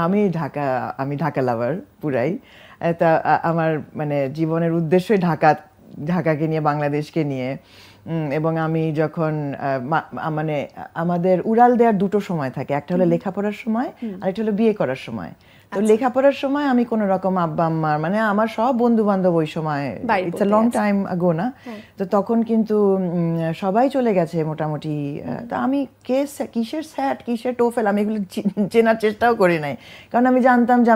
আমি ঢাকা লাভার পুরাই। তা আমার মানে জীবনের উদ্দেশ্যই ঢাকাকে নিয়ে, বাংলাদেশকে নিয়ে। এবং আমি যখন মানে আমাদের উড়াল দেওয়ার দুটো সময় থাকে, একটা হলো লেখাপড়ার সময় আর একটা হলো বিয়ে করার সময়। তো লেখাপড়ার সময় আমি কোনো রকম আব্বা আম্মার মানে আমার সব বন্ধু বান্ধব ওই সময় ইটস আ লং টাইম আগো না, তো তখন কিন্তু সবাই চলে গেছে মোটামুটি। তা আমি কিসের স্যাট কিসের টোফেল আমি এগুলো চেনার চেষ্টাও করি নাই, কারণ আমি জানতাম যে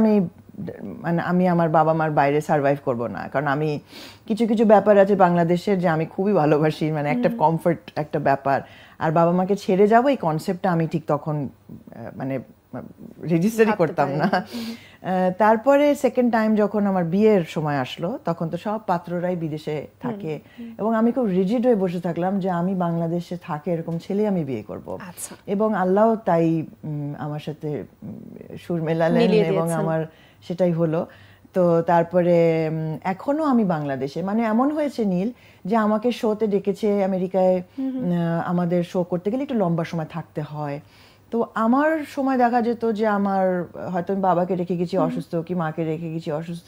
মানে আমি আমার বাবা মার বাইরে সার্ভাইভ করব না। কারণ আমি কিছু কিছু ব্যাপার আছে বাংলাদেশের যে আমি খুবই ভালোবাসি, মানে একটা কমফর্ট একটা ব্যাপার, আর বাবা মাকে ছেড়ে যাবো এই কনসেপ্টটা আমি ঠিক তখন মানে রেজিস্টারই করতাম না। তারপরে সেকেন্ড টাইম যখন আমার বিয়ের সময় আসলো, তখন তো সব পাত্ররাই বিদেশে থাকে এবং আমি খুব রিজিড হয়ে বসে থাকলাম যে আমি বাংলাদেশে থাকে এরকম ছেলে আমি বিয়ে করব। এবং আল্লাহ তাই আমার সাথে সুর মেলালেন এবং আমার সেটাই হলো। তো তারপরে এখনো আমি বাংলাদেশে, মানে এমন হয়েছে নীল যে আমাকে শোতে ডেকেছে আমেরিকায়, আমাদের শো করতে গেলে একটু লম্বা সময় থাকতে হয়। তো আমার সময় দেখা যেত যে আমার হয়তো আমি বাবাকে রেখে গেছি অসুস্থ, কি মাকে রেখে গেছি অসুস্থ,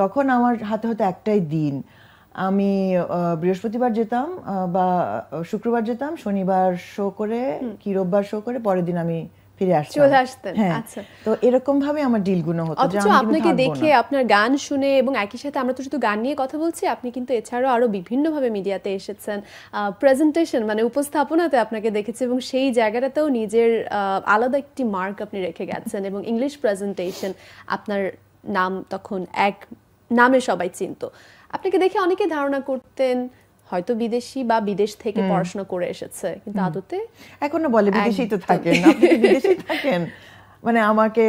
তখন আমার হাতে হয়তো একটাই দিন, আমি বৃহস্পতিবার যেতাম বা শুক্রবার যেতাম, শনিবার শো করে কি রোববার শো করে পরের দিন আমি ফিরে আসতেন। আচ্ছা, তো এরকম ভাবে আমার ডিলগুলো হতো। অথচ আপনাকে দেখে, আপনার গান শুনে, এবং একই সাথে আমরা তো শুধু গান নিয়ে কথা বলছি, আপনি কিন্তু এছাড়াও আরো বিভিন্নভাবে মিডিয়াতে এসেছেন, প্রেজেন্টেশন মানে উপস্থাপনাতে আপনাকে দেখেছি, এবং সেই জায়গাটাতেও নিজের আলাদা একটি মার্ক আপনি রেখে গেছেন। এবং ইংলিশ প্রেজেন্টেশন, আপনার নাম তখন এক নামে সবাই চিনতো। আপনাকে দেখে অনেকে ধারণা করতেন হয়তো বিদেশি বা বিদেশ থেকে পড়াশোনা করে এসেছে, কিন্তু আদতে এখনো বলে বিদেশি তো থাকেন, আপনি বিদেশি থাকেন, মানে আমাকে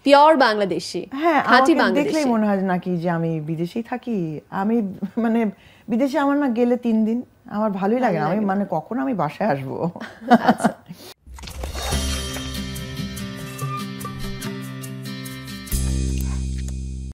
পিওর বাংলাদেশি। হ্যাঁ, আমাকে দেখলেই মনে হয় নাকি যে আমি বিদেশি থাকি। আমি মানে বিদেশে আমার না গেলে 3 দিন আমার ভালোই লাগে না, আমি মানে কখন আমি বাসায় আসবো। আচ্ছা।